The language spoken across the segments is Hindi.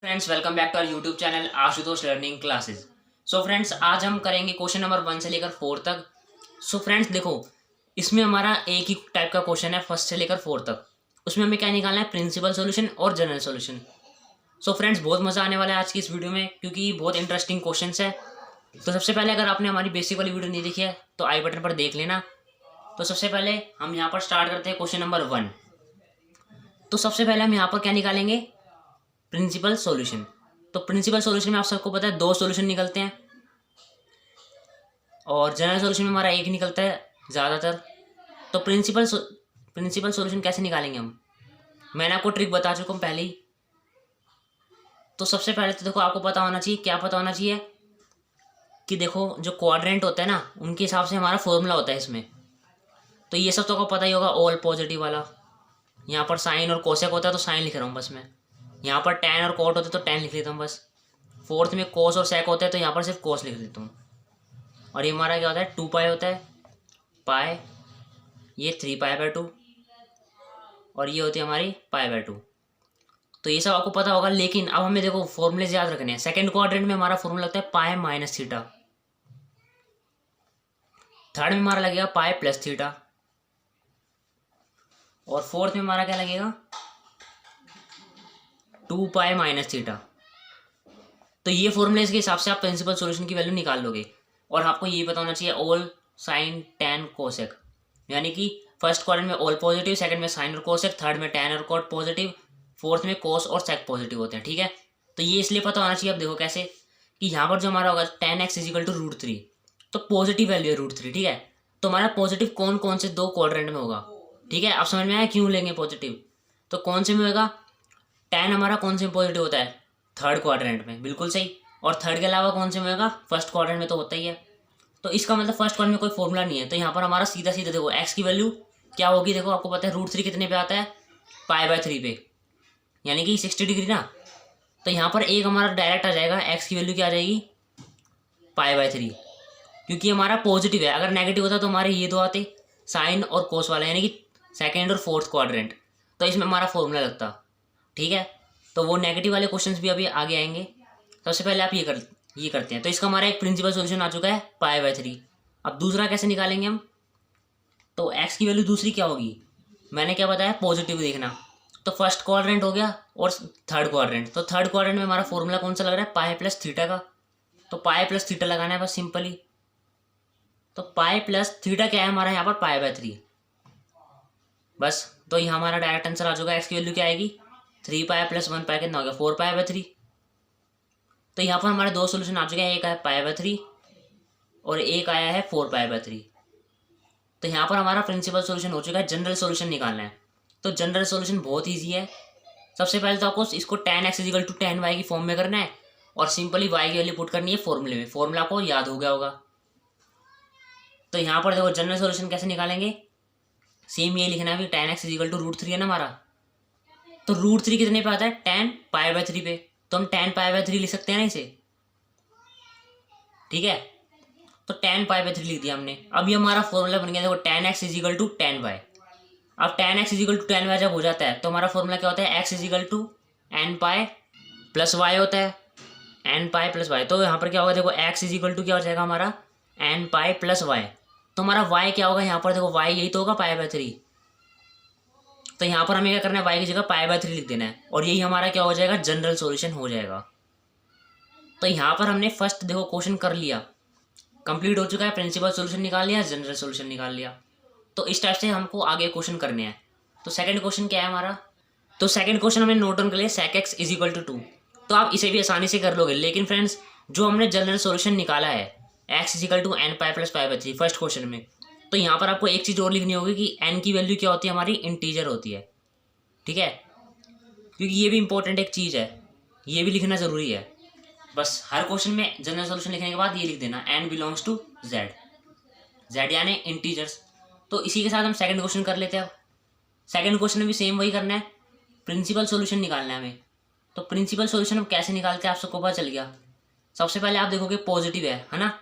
Friends, welcome back to our YouTube channel Ashutosh learning classes. So friends, आज हम करेंगे क्वेश्चन नंबर 1 से लेकर 4 तक। सो फ्रेंड्स देखो, इसमें हमारा एक ही टाइप का क्वेश्चन है, फर्स्ट से लेकर 4 तक। उसमें हमें क्या निकालना है, प्रिंसिपल सॉल्यूशन और जनरल सॉल्यूशन। सो फ्रेंड्स, बहुत मज़ा आने वाला है आज की इस वीडियो में, क्योंकि बहुत इंटरेस्टिंग क्वेश्चन है। तो सबसे पहले, अगर आपने हमारी बेसिक वाली वीडियो नहीं देखी है तो आई बटन पर देख लेना। तो सबसे पहले हम यहाँ पर स्टार्ट करते हैं क्वेश्चन नंबर 1। तो सबसे पहले हम यहाँ पर क्या निकालेंगे, प्रिंसिपल सॉल्यूशन। तो प्रिंसिपल सॉल्यूशन में आप सबको पता है 2 सॉल्यूशन निकलते हैं, और जनरल सॉल्यूशन में हमारा एक निकलता है ज़्यादातर। तो प्रिंसिपल सॉल्यूशन कैसे निकालेंगे हम, मैंने आपको ट्रिक बता चुका हूँ पहले ही। तो सबसे पहले तो देखो, आपको पता होना चाहिए, क्या पता होना चाहिए कि देखो, जो क्वाड्रेंट होता है ना, उनके हिसाब से हमारा फॉर्मूला होता है इसमें। तो ये सब तो आपको पता ही होगा, ऑल पॉजिटिव वाला। यहाँ पर साइन और कोसेक होता है तो साइन लिख रहा हूँ बस मैं। यहाँ पर टैन और कोट होते हैं तो टैन लिख लेता हूँ बस। फोर्थ में कोस और सेक होता है तो यहाँ पर सिर्फ कोस लिख देता हूँ। और ये हमारा क्या होता है, 2 पाई होता है, पाई, ये 3 पाई बाय 2, और ये होती है हमारी पाई बाय 2। तो ये सब आपको पता होगा, लेकिन अब हमें देखो फॉर्मूले याद रखने हैं। सेकंड क्वाड्रेंट में हमारा फॉर्मूला लगता है पाई माइनस थीटा, थर्ड में हमारा लगेगा पाई प्लस थीटा, और फोर्थ में हमारा क्या लगेगा, 2 पाई माइनस थीटा। तो ये फॉर्मूले के हिसाब से आप प्रिंसिपल सॉल्यूशन की वैल्यू निकाल लोगे। और आपको ये पता होना चाहिए ऑल साइन टैन कोसेक, यानी कि फर्स्ट क्वाड्रेंट में ऑल पॉजिटिव, सेकंड में साइन और कोसेक, थर्ड में टैन और कोट पॉजिटिव, फोर्थ में कोस और सेक पॉजिटिव होते हैं। ठीक है, तो ये इसलिए पता होना चाहिए। अब देखो कैसे, कि यहाँ पर जो हमारा होगा tan x इजिकल टू √3, तो पॉजिटिव वैल्यू है √3। ठीक है, तो हमारा पॉजिटिव कौन कौन से 2 क्वाड्रेंट में होगा। ठीक है, आप समझ में आया क्यों लेंगे पॉजिटिव। तो कौन से में होगा, टैन हमारा कौन से में पॉजिटिव होता है, थर्ड क्वाड्रेंट में, बिल्कुल सही। और थर्ड के अलावा कौन से में होगा, फर्स्ट क्वाड्रेंट में तो होता ही है। तो इसका मतलब फर्स्ट क्वाड्रेंट में कोई फॉर्मूला नहीं है। तो यहाँ पर हमारा सीधा सीधा देखो एक्स की वैल्यू क्या होगी, देखो आपको पता है √3 कितने पे आता है, पाई बाय 3 पे, यानी कि 60 डिग्री ना। तो यहाँ पर एक हमारा डायरेक्ट आ जाएगा, एक्स की वैल्यू क्या आ जाएगी, पाई बाय 3, क्योंकि हमारा पॉजिटिव है। अगर नेगेटिव होता तो हमारे ये 2 आते, साइन और कोस वाला, यानी कि सेकेंड और फोर्थ क्वाड्रेंट, तो इसमें हमारा फॉर्मूला लगता। ठीक है, तो वो नेगेटिव वाले क्वेश्चंस भी अभी आगे आएंगे। सबसे पहले आप ये करते हैं। तो इसका हमारा एक प्रिंसिपल सॉल्यूशन आ चुका है, पाई बाय 3। अब दूसरा कैसे निकालेंगे हम, तो एक्स की वैल्यू दूसरी क्या होगी, मैंने क्या बताया, पॉजिटिव देखना। तो फर्स्ट क्वाड्रेंट हो गया और थर्ड क्वाड्रेंट। तो थर्ड क्वाड्रेंट में हमारा फॉर्मूला कौन सा लग रहा है, पाई प्लस थीटा का। तो पाई प्लस थीटा लगाना है बस सिंपली। तो पाई प्लस थीटा क्या है हमारा यहाँ पर, पाई बाय 3 बस। तो यहाँ हमारा डायरेक्ट आंसर आ चुका है। एक्स की वैल्यू क्या आएगी, 3 पाई प्लस 1 पाई कितना हो गया, 4 पाई बाय 3। तो यहाँ पर हमारे 2 सोल्यूशन आ चुके हैं, एक है पाई बाय 3 और एक आया है 4 पाई बाय 3। तो यहाँ पर हमारा प्रिंसिपल सॉल्यूशन हो चुका है। जनरल सॉल्यूशन निकालना है, तो जनरल सॉल्यूशन बहुत ईजी है। सबसे पहले तो आपको इसको tan x is equal to tan y की फॉर्म में करना है, और सिंपली y की वैल्यू पुट करनी है फॉर्मूले में। फॉर्मूला आपको याद हो गया होगा। तो यहाँ पर देखो जनरल सॉल्यूशन कैसे निकालेंगे, सेम ये लिखना है कि tan x इजिकल टू √3 है ना हमारा। तो √3 कितने पे आता है, tan पाई बाय 3 पे, तो हम tan पाई बाय 3 लिख सकते हैं ना इसे। ठीक है, तो tan पाई बाय 3 लिख दिया हमने। अब ये हमारा फॉर्मूला बन गया, देखो tan x is equal to tan y। अब tan x is equal to tan y जब हो जाता है तो हमारा फॉर्मूला क्या होता है, x is equal to n pi plus y होता है, n पाई प्लस y। तो यहाँ पर क्या होगा, देखो x इजिकल टू क्या हो जाएगा हमारा, n पाई प्लस y। तो हमारा y क्या होगा, यहाँ पर देखो y यही तो होगा, पाई बाय 3। तो यहाँ पर हमें क्या करना है, y की जगह पाई बाय 3 लिख देना है, और यही हमारा क्या हो जाएगा, जनरल सॉल्यूशन हो जाएगा। तो यहाँ पर हमने फर्स्ट देखो क्वेश्चन कर लिया, कंप्लीट हो चुका है। प्रिंसिपल सॉल्यूशन निकाल लिया, जनरल सॉल्यूशन निकाल लिया। तो इस टाइप से हमको आगे क्वेश्चन करने हैं। तो सेकंड क्वेश्चन क्या है हमारा, तो सेकंड क्वेश्चन हमने नोट डाउन कर लिया, sec x इजिकल टू 2। तो आप इसे भी आसानी से कर लोगे। लेकिन फ्रेंड्स, जो हमने जनरल सॉल्यूशन निकाला है, x is equal to n pi plus pi by 3 first question में, तो यहाँ पर आपको एक चीज़ और लिखनी होगी कि n की वैल्यू क्या होती है हमारी, इंटीजर होती है। ठीक है, क्योंकि ये भी इंपॉर्टेंट एक चीज़ है, ये भी लिखना ज़रूरी है। बस हर क्वेश्चन में जनरल सॉल्यूशन लिखने के बाद ये लिख देना, n belongs to z, z यानी इंटीजर्स। तो इसी के साथ हम सेकंड क्वेश्चन कर लेते हैं। अब सेकंड क्वेश्चन में भी सेम वही करना है, प्रिंसिपल सॉल्यूशन निकालना है हमें। तो प्रिंसिपल सॉल्यूशन हम कैसे निकालते हैं, आप सबको पता चल गया। सबसे पहले आप देखोगे पॉजिटिव है ना,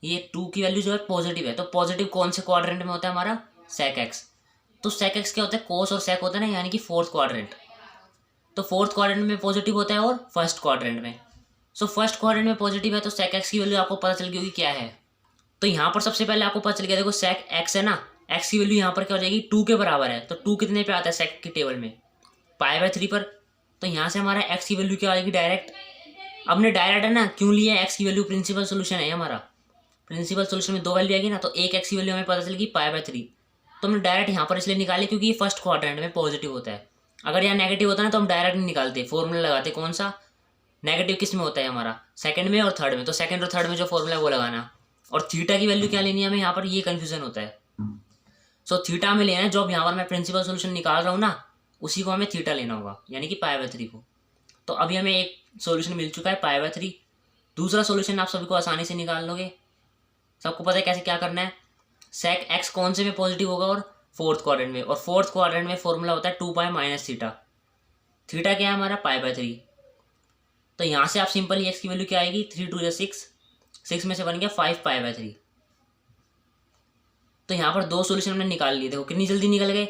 ये 2 की वैल्यू जो है पॉजिटिव है। तो पॉजिटिव कौन से क्वाड्रेंट में होता है हमारा, sec x। तो sec x क्या होता है, कोस और सेक होता है ना, यानी कि फोर्थ क्वाड्रेंट। तो फोर्थ क्वाड्रेंट में पॉजिटिव होता है और फर्स्ट क्वाड्रेंट में। सो फर्स्ट क्वाड्रेंट में पॉजिटिव है तो सेक एक्स की वैल्यू आपको पता चल गई होगी क्या है। तो यहाँ पर सबसे पहले आपको पता चल गया, देखो सेक एक्स है ना, एक्स की वैल्यू यहाँ पर क्या हो जाएगी 2 के बराबर है। तो 2 कितने पे आता है सेक की टेबल में, π/3 पर। तो यहाँ से हमारा एक्स की वैल्यू क्या आ जाएगी डायरेक्ट। अब ने डायरेक्ट है ना, क्यों लिया है एक्स की वैल्यू, प्रिंसिपल सोल्यूशन है हमारा। प्रिंसिपल सोल्यूशन में 2 वैल्यू आएगी ना, तो एक एक्स की वैल्यू हमें पता चलेगी π/3। तो हमने डायरेक्ट यहाँ पर इसलिए निकाली क्योंकि ये फर्स्ट क्वाड्रेंट में पॉजिटिव होता है। अगर यहाँ नेगेटिव होता है ना तो हम डायरेक्ट नहीं निकालते, फॉर्मूला लगाते। कौन सा नेगेटिव किस में होता है हमारा, सेकंड में और थर्ड में। तो सेकंड और थर्ड में जो फॉर्मूला है वो लगाना। और थीटा की वैल्यू क्या लेनी है हमें, यहाँ पर ये कन्फ्यूजन होता है। सो थीटा में लेना है, जो अब यहाँ पर मैं प्रिंसिपल सोल्यूशन निकाल रहा हूँ ना, उसी को हमें थीटा लेना होगा, यानी कि π/3 को। तो अभी हमें एक सोल्यूशन मिल चुका है π/3। दूसरा सोल्यूशन आप सभी को आसानी से निकाल लोगे, सबको पता है कैसे क्या करना है। सेक एक्स कौन से में पॉजिटिव होगा, और फोर्थ क्वाड्रेंट में। और फोर्थ क्वाड्रेंट में फॉर्मूला होता है 2π - थीटा। थीटा क्या है हमारा π/3। तो यहाँ से आप सिंपल एक्स की वैल्यू क्या आएगी, 3 2 6, 6 में से बन गया 5π/3। तो यहाँ पर 2 सोल्यूशन हमने निकाल लिए, देखो कितनी जल्दी निकल गए।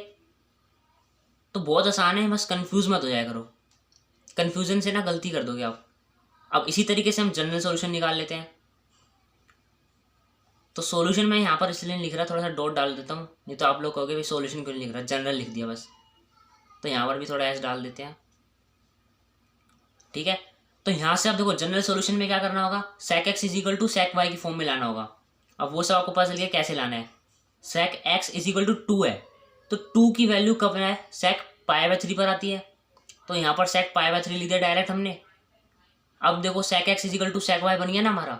तो बहुत आसान है, बस कंफ्यूज मत हो जाया करो, कंफ्यूजन से ना गलती कर दोगे आप। अब इसी तरीके से हम जनरल सॉल्यूशन निकाल लेते हैं। तो सॉल्यूशन मैं यहाँ पर इसलिए लिख रहा, थोड़ा सा डॉट डाल देता हूँ, नहीं तो आप लोग कहोगे भाई सॉल्यूशन क्यों नहीं लिख रहा, जनरल लिख दिया बस। तो यहाँ पर भी थोड़ा एस डाल देते हैं, ठीक है। तो यहाँ से आप देखो जनरल सॉल्यूशन में क्या करना होगा, sec x is equal to sec y की फॉर्म में लाना होगा। अब वो सब आपको पता चल गया कैसे लाना है। Sec x is equal to 2 है, तो 2 की वैल्यू कब है, सेक π/3 पर आती है। तो यहाँ पर सेक π/3 लिख दिया डायरेक्ट हमने। अब देखो sec x is equal to sec y बन गया ना हमारा।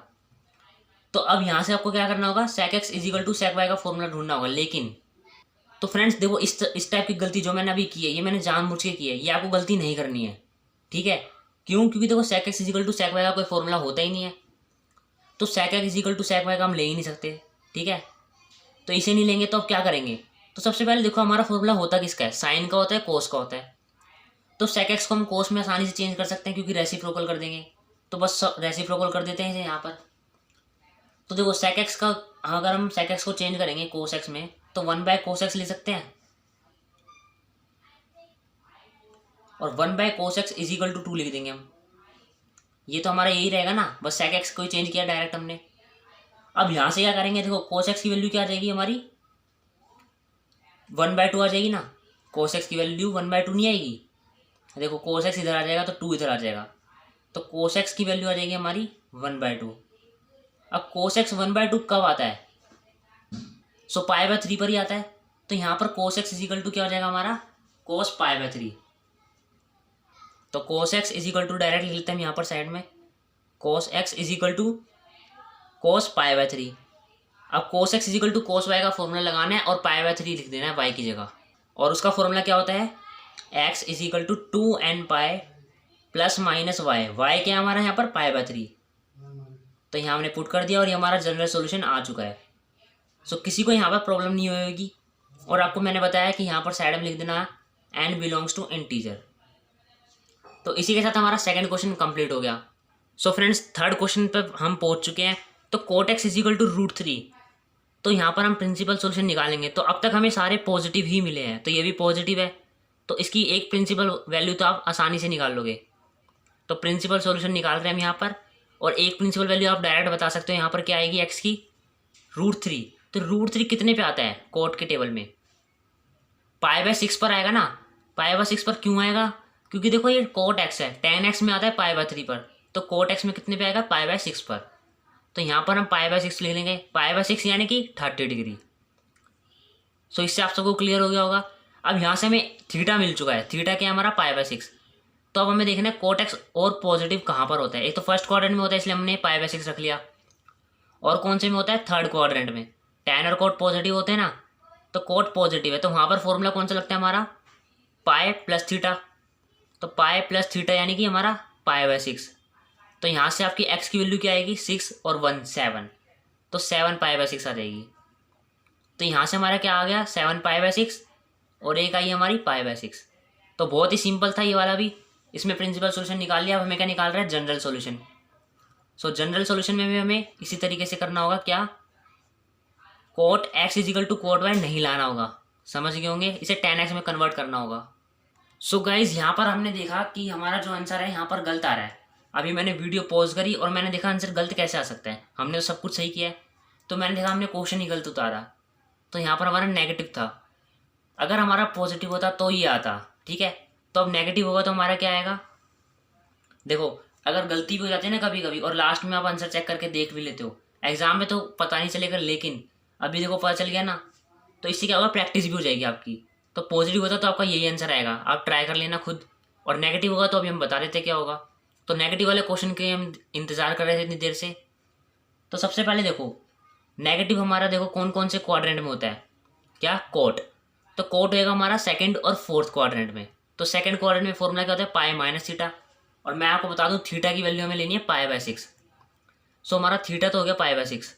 तो अब यहाँ से आपको क्या करना होगा, sec x is equal to sec y का फॉर्मूला ढूंढना होगा। लेकिन तो फ्रेंड्स देखो, इस टाइप की गलती जो मैंने अभी की है, ये मैंने जानबूझ के की है, ये आपको गलती नहीं करनी है, ठीक है। क्यों, क्योंकि देखो sec x is equal to sec y का कोई फॉर्मूला होता ही नहीं है। तो sec x is equal to sec y का हम ले ही नहीं सकते, ठीक है। तो इसे नहीं लेंगे तो अब क्या करेंगे। तो सबसे पहले देखो हमारा फॉर्मूला होता किसका है, साइन का होता है, कोस का होता है। तो सेक एक्स को हम कोस में आसानी से चेंज कर सकते हैं क्योंकि रेसिप्रोकल कर देंगे। तो बस रेसिप्रोकल कर देते हैं इसे यहाँ पर। तो देखो सेक एक्स का, अगर हम सेक एक्स को चेंज करेंगे कोस एक्स में, तो 1/cos x ले सकते हैं। और 1/cos x is equal to 2 लिख देंगे हम। ये तो हमारा यही रहेगा ना, बस सेक एक्स को ही चेंज किया डायरेक्ट हमने। अब यहाँ से क्या करेंगे, देखो cos x की वैल्यू क्या आ जाएगी हमारी, 1/2 आ जाएगी ना। cos x की वैल्यू 1/2 नहीं आएगी। देखो cos x इधर आ जाएगा तो 2 इधर आ जाएगा, तो cos x की वैल्यू आ जाएगी हमारी 1/2। अब cos x 1/2 कब आता है, सो π/3 पर ही आता है। तो यहाँ पर cos x is equal to क्या हो जाएगा हमारा, cos π/3। तो cos x is equal to direct लिख लेते हैं यहाँ पर साइड में, cos x is equal to cos π/3। अब cos x is equal to cos y का फॉर्मूला लगाना है और π/3 लिख देना है y की जगह। और उसका फॉर्मूला क्या होता है, x is equal to 2nπ plus minus y. Y क्या है हमारा यहाँ पर π/3। तो यहाँ हमने पुट कर दिया और ये हमारा जनरल सॉल्यूशन आ चुका है। सो किसी को यहाँ पर प्रॉब्लम नहीं होगी। और आपको मैंने बताया कि यहाँ पर साइड में लिख देना n बिलोंग्स टू इंटीजर। तो इसी के साथ हमारा सेकंड क्वेश्चन कंप्लीट हो गया। सो फ्रेंड्स थर्ड क्वेश्चन पर हम पहुँच चुके हैं। तो cot x is equal to √3। तो यहाँ पर हम प्रिंसिपल सॉल्यूशन निकालेंगे। तो अब तक हमें सारे पॉजिटिव ही मिले हैं, तो ये भी पॉजिटिव है, तो इसकी एक प्रिंसिपल वैल्यू तो आप आसानी से निकाल लोगे। तो प्रिंसिपल सॉल्यूशन निकाल रहे हैं हम यहाँ पर, और एक प्रिंसिपल वैल्यू आप डायरेक्ट बता सकते हो यहाँ पर क्या आएगी x की, √3। तो √3 कितने पे आता है कोट के टेबल में, π/6 पर आएगा ना। π/6 पर क्यों आएगा, क्योंकि देखो ये cot x है, tan x में आता है π/3 पर, तो cot x में कितने पे आएगा, π/6 पर। तो यहाँ पर हम π/6 ले लेंगे, π/6 यानी कि 30 डिग्री। सो इससे आप सबको क्लियर हो गया होगा। अब यहाँ से हमें थीटा मिल चुका है, थीटा क्या है हमारा π/6। तो अब हमें देखना है cot x और पॉजिटिव कहाँ पर होता है। एक तो फर्स्ट क्वाड्रेंट में होता है इसलिए हमने π/6 रख लिया, और कौन से में होता है, थर्ड क्वाड्रेंट में। tan और cot पॉजिटिव होते हैं ना, तो cot पॉजिटिव है, तो वहाँ पर फॉर्मूला कौन सा लगता है हमारा, पाई प्लस थीटा। तो पाई प्लस थीटा यानी कि हमारा π/6। तो यहाँ से आपकी x की वैल्यू क्या आएगी, 6 और 1 7, तो 7 π/6 आ जाएगी। तो यहाँ से हमारा क्या आ गया, 7 π/6 और एक आई हमारी π/6। तो बहुत ही सिंपल था ये वाला भी। इसमें प्रिंसिपल सॉल्यूशन निकाल लिया। अब हमें क्या निकाल रहा है, जनरल सॉल्यूशन। सो जनरल सॉल्यूशन में भी हमें इसी तरीके से करना होगा, क्या, cot x is equal to cot y नहीं लाना होगा, समझ गए होंगे। इसे tan x में कन्वर्ट करना होगा। सो गाइज यहाँ पर हमने देखा कि हमारा जो आंसर है यहाँ पर गलत आ रहा है। अभी मैंने वीडियो पॉज करी और मैंने देखा आंसर गलत कैसे आ सकता है, हमने तो सब कुछ सही किया है। तो मैंने देखा हमने क्वेश्चन ही गलत उतारा, तो यहाँ पर हमारा नेगेटिव था। अगर हमारा पॉजिटिव होता तो ये आता, ठीक है। तो अब नेगेटिव होगा तो हमारा क्या आएगा, देखो अगर गलती भी हो जाती है ना कभी कभी और लास्ट में आप आंसर चेक करके देख भी लेते हो, एग्जाम में तो पता नहीं चलेगा, लेकिन अभी देखो पता चल गया ना, तो इससे क्या होगा, प्रैक्टिस भी हो जाएगी आपकी। तो पॉजिटिव होता तो आपका यही आंसर आएगा, आप ट्राई कर लेना खुद। और नेगेटिव होगा तो अभी हम बता देते क्या होगा। तो नेगेटिव वाले क्वेश्चन के हम इंतजार कर रहे थे इतनी देर से। तो सबसे पहले देखो नेगेटिव हमारा देखो कौन कौन से क्वाड्रेंट में होता है, क्या, कोट। तो कोट होएगा हमारा सेकंड और फोर्थ क्वाड्रेंट में। तो सेकंड क्वाड्रेंट में फॉर्मूला क्या होता है, पाई माइनस थीटा। और मैं आपको बता दूं थीटा की वैल्यू हमें लेनी है पाई बाय 6। सो हमारा थीटा तो हो गया पाई बाय 6,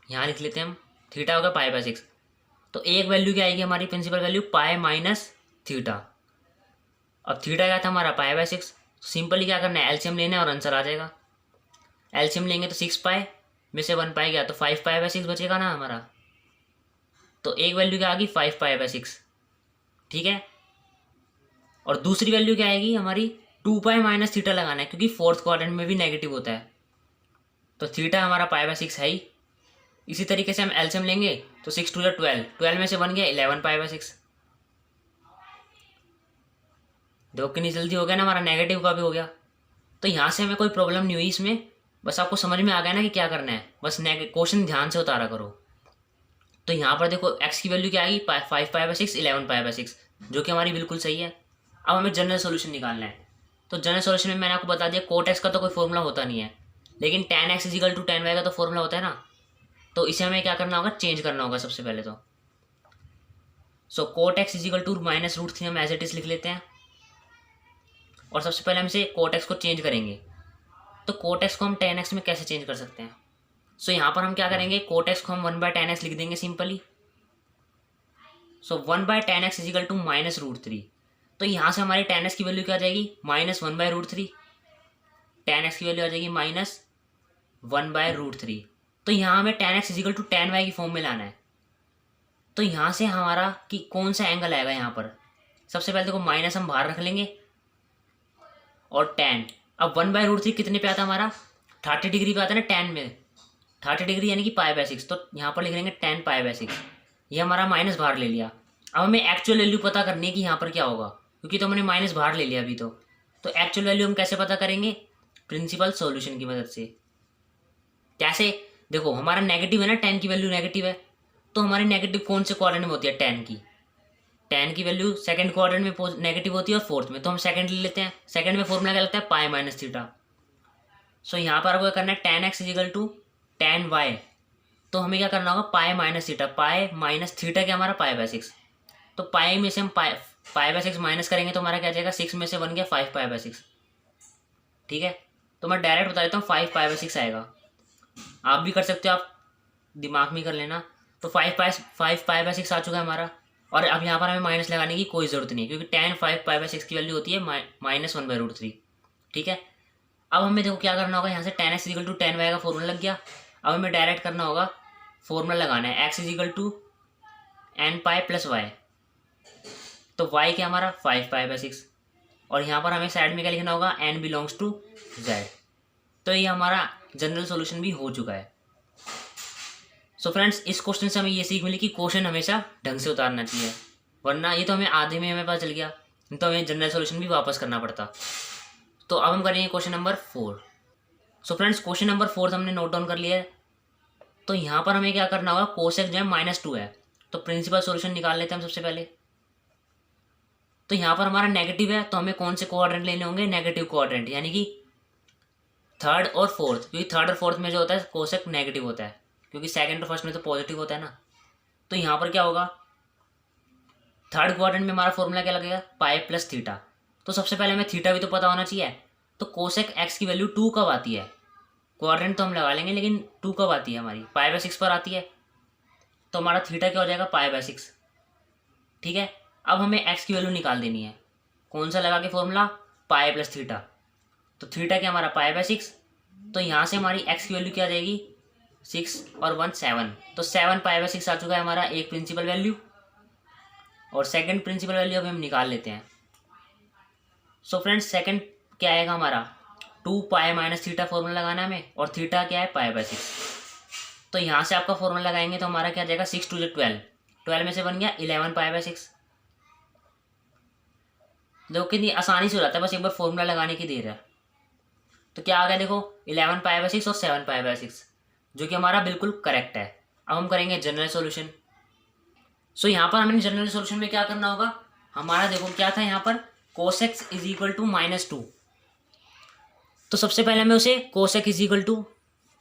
यहाँ लिख लेते हैं हम, थीटा हो गया पाई बाय 6। तो एक वैल्यू क्या आएगी हमारी principal value, pi minus theta. अब थीटा क्या था हमारा पाई बाय 6। सिंपली क्या करना है, एलसीएम लेना है और आंसर आ जाएगा। एलसीएम लेंगे तो 6 पाई में से 1 पाई गया तो 5 पाई बाय 6 बचेगा ना हमारा। तो एक वैल्यू क्या आ गई 5 पाई बाय 6, ठीक है। और दूसरी वैल्यू क्या आएगी हमारी, 2 पाई माइनस थीटा लगाना है, क्योंकि फोर्थ क्वाड्रेंट में भी नेगेटिव होता है। तो थीटा हमारा पाई बाय 6 है ही। इसी तरीके से हम एलसीएम लेंगे तो 6 2 12, 12 में से 1 गया 11 पाई बाय 6। देखो कितनी जल्दी हो गया ना, हमारा नेगेटिव का भी हो गया। तो यहाँ से हमें कोई प्रॉब्लम नहीं हुई इसमें, बस आपको समझ में आ गया ना कि क्या करना है, बस क्वेश्चन ध्यान से उतारा करो। तो यहाँ पर देखो एक्स की वैल्यू क्या आएगी, 5 पाई बाय 6, 11 पाई बाय 6, जो कि हमारी बिल्कुल सही है। अब हमें जनरल सोल्यूशन निकालना है। तो जनरल सोल्यूशन में मैंने आपको बता दिया कोट एक्स का तो कोई फॉर्मूला होता नहीं है, लेकिन tan x is equal to tan y का तो फॉर्मूला होता है ना। तो इसे हमें क्या करना होगा, चेंज करना होगा सबसे पहले तो। सो कोट एक्स इजिकल टू -√3 हम एज इट इज लिख लेते हैं। और सबसे पहले हम इसे कोट एक्स को चेंज करेंगे। तो कोट एक्स को हम tan x में कैसे चेंज कर सकते हैं। सो यहाँ पर हम क्या करेंगे, कोट एक्स को हम 1/tan x लिख देंगे simply. So 1/tan x is equal to -√3। तो यहाँ से हमारी tan x की वैल्यू क्या आ जाएगी, -1/√3। tan x की वैल्यू आ जाएगी -1/√3। तो यहाँ हमें tan x is equal to tan y की फॉर्म में लाना है। तो यहाँ से हमारा कि कौन सा एंगल आएगा यहाँ पर, सबसे पहले देखो माइनस हम बाहर रख लेंगे और tan। अब 1/√3 कितने पे आता है हमारा, 30 डिग्री पे आता है ना tan में, 30 डिग्री यानी कि पाई बाय 6। तो यहाँ पर लिख लेंगे tan पाई बाय 6। ये हमारा माइनस बाहर ले लिया। अब हमें एक्चुअल वैल्यू पता करनी है कि यहाँ पर क्या होगा, क्योंकि तो हमने माइनस बाहर ले लिया अभी। तो एक्चुअल वैल्यू हम कैसे पता करेंगे, प्रिंसिपल सॉल्यूशन की मदद से। कैसे, देखो हमारा नेगेटिव है ना, tan की वैल्यू नेगेटिव है, तो हमारी नेगेटिव कौन से क्वाड्रेंट में होती है, tan की वैल्यू सेकंड क्वाड्रेंट में नेगेटिव होती है और फोर्थ में। तो हम सेकंड ले लेते हैं, सेकंड में फॉर्मूला क्या लगता है, पाई माइनस थीटा। सो यहाँ पर आपको करना है tan x is equal to tan y। तो हमें क्या करना होगा, pi minus theta, pi minus theta क्या हमारा पाई बाय 6। तो पाई में से हम पाई बाय 6 माइनस करेंगे तो हमारा क्या जाएगा, 6 में से 1 गया 5 पाई बाय 6, ठीक है। तो मैं डायरेक्ट बता देता हूँ 5 पाई बाय 6 आएगा। आप भी कर सकते हो, आप दिमाग में कर लेना। तो 5 पाई बाय 6 आ चुका है हमारा। और अब यहाँ पर हमें माइनस लगाने की कोई ज़रूरत नहीं, क्योंकि tan 5 पाई बाय 6 की वैल्यू होती है -1/√3, ठीक है। अब हमें देखो क्या करना होगा, यहाँ से tan x is equal to tan y का फॉर्मूला लग गया। अब हमें डायरेक्ट करना होगा, फॉर्मूला लगाना है x is equal to n pi plus y। तो y क्या हमारा 5 पाई बाय 6। और यहाँ पर हमें साइड में क्या लिखना होगा, n बिलोंग्स टू z। तो ये हमारा जनरल सॉल्यूशन भी हो चुका है। सो फ्रेंड्स, इस क्वेश्चन से हमें ये सीख मिली कि क्वेश्चन हमेशा ढंग से उतारना चाहिए, वरना ये तो हमें आधे में हमें पता चल गया, नहीं तो हमें जनरल सॉल्यूशन भी वापस करना पड़ता। तो अब हम करेंगे question number 4। So friends, question number 4 हमने नोट डाउन कर लिया है। तो यहाँ पर हमें क्या करना होगा, कोसेक जो है -2 है, तो प्रिंसिपल सॉल्यूशन निकाल लेते हैं हम सबसे पहले। तो यहाँ पर हमारा नेगेटिव है, तो हमें कौन से क्वाड्रेंट लेने होंगे, नेगेटिव क्वाड्रेंट, यानी कि थर्ड और फोर्थ, क्योंकि थर्ड और फोर्थ में जो होता है कोसेक नेगेटिव होता है, क्योंकि सेकंड और फर्स्ट में तो पॉजिटिव होता है ना। तो यहाँ पर क्या होगा, थर्ड क्वाड्रेंट में हमारा फॉर्मूला क्या लगेगा, पाई प्लस थीटा। तो सबसे पहले हमें थीटा भी तो पता होना चाहिए। तो कोसेक एक्स की वैल्यू 2 कब आती है, क्वाड्रेंट तो हम लगा लेंगे, लेकिन 2 कब आती है हमारी, पाई बाय 6 पर आती है। तो हमारा थीटा क्या हो जाएगा, पाई बाय 6, ठीक है। अब हमें एक्स की वैल्यू निकाल देनी है, कौन सा लगा के फॉर्मूला, पाई प्लस थीटा। तो थीटा क्या हमारा पाई बाय 6। तो यहाँ से हमारी एक्स की वैल्यू क्या आ जाएगी, 6 और 1 7। तो 7 पाई बाय 6 आ चुका है हमारा एक प्रिंसिपल वैल्यू। और सेकंड प्रिंसिपल वैल्यू अभी हम निकाल लेते हैं। सो फ्रेंड्स सेकंड क्या आएगा हमारा, 2 पाई माइनस थीटा फॉर्मूला लगाना है हमें, और थीटा क्या है π/6। तो यहाँ से आपका फॉर्मूला लगाएंगे तो हमारा क्या आ जाएगा 6 2 12, 12 में से बन गया 11 π/6। देखो कितनी आसानी से हो जाता है, बस एक बार फॉर्मूला लगाने की देर है। तो क्या आ गया देखो 11 π/6 और 7 π/6, जो कि हमारा बिल्कुल करेक्ट है। अब हम करेंगे जनरल सॉल्यूशन। सो यहाँ पर हमें जनरल सॉल्यूशन में क्या करना होगा, हमारा देखो क्या था यहाँ पर cos x is equal to -2। तो सबसे पहले हमें उसे cos x is equal to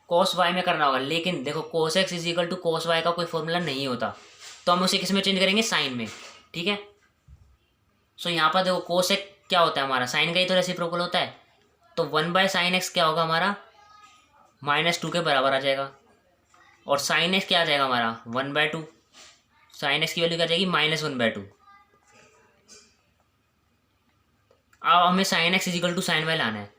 cos y में करना होगा, लेकिन देखो cos x is equal to cos y का कोई फॉर्मूला नहीं होता, तो हम उसे किस में चेंज करेंगे, साइन में। ठीक है, सो यहाँ पर देखो cos x क्या होता है हमारा, साइन का ही तो रेसिप्रोकल होता है, तो 1/sin x क्या होगा हमारा -2 के बराबर आ जाएगा, और sin x क्या आ जाएगा हमारा 1/2, sin x की वैल्यू क्या आ जाएगी -1/2। अब हमें sin x is equal to sin y लाना है,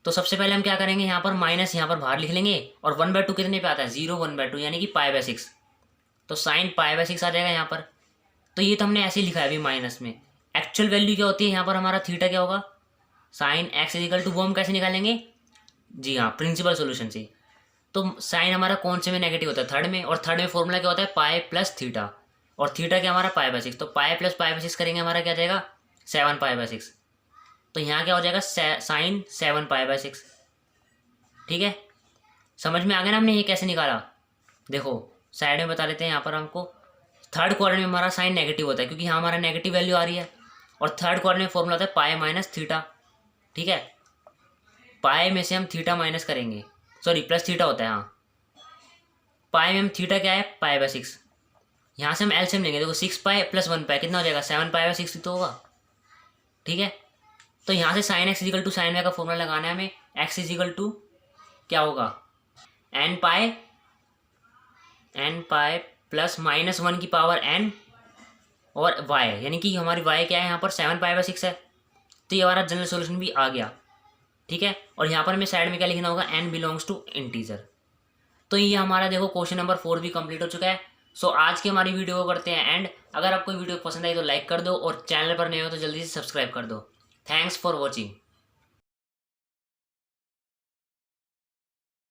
तो सबसे पहले हम क्या करेंगे, यहाँ पर माइनस यहाँ पर बाहर लिख लेंगे, और 1/2 कितने पे आता है 0 1/2 यानी कि π/6, तो sin π/6 आ जाएगा यहाँ पर। तो ये तो हमने ऐसे ही लिखा है अभी माइनस में, एक्चुअल वैल्यू क्या होती है यहाँ पर हमारा थीटा क्या होगा, sin x is equal to, वो हम कैसे निकालेंगे, जी हाँ प्रिंसिपल सोल्यूशन से। तो साइन हमारा कौन से में नेगेटिव होता है, थर्ड में, और थर्ड में फॉर्मूला क्या होता है पाई प्लस थीटा, और थीटा क्या हमारा π/6, तो पाई प्लस π/6 करेंगे हमारा क्या जाएगा 7 π/6। तो यहाँ क्या हो जाएगा साइन 7 π/6। ठीक है, समझ में आ गया ना हमने ये कैसे निकाला। देखो साइड में बता देते हैं, यहाँ पर हमको थर्ड क्वाड्रेंट में हमारा साइन नेगेटिव होता है, क्योंकि यहाँ हमारा नेगेटिव वैल्यू आ रही है, और थर्ड क्वाड्रेंट में फॉर्मूला होता है पाई माइनस थीटा। ठीक है, पाई में से हम थीटा माइनस करेंगे, सॉरी प्लस थीटा होता है, हाँ पाई में हम थीटा क्या है π/6, यहाँ से हम एलसीएम लेंगे, देखो 6 पाई प्लस 1 पाई कितना हो जाएगा 7 π/6 तो होगा। ठीक है, तो यहाँ से sine x is equal to sine y का फॉर्मूला लगाना है हमें, एक्स इजिकल टू क्या होगा n पाई प्लस -1 की पावर n और y, यानी कि हमारी y क्या है यहाँ पर 7 π/6 है, तो ये हमारा जनरल सॉल्यूशन भी आ गया। ठीक है, और यहाँ पर हमें साइड में क्या लिखना होगा, n बिलोंग्स टू इंटीजर। तो ये हमारा देखो क्वेश्चन नंबर 4 भी कंप्लीट हो चुका है। सो आज की हमारी वीडियो को करते हैं एंड। अगर आपको वीडियो पसंद आई तो लाइक कर दो, और चैनल पर नए हो तो जल्दी से सब्सक्राइब कर दो। Thanks for watching.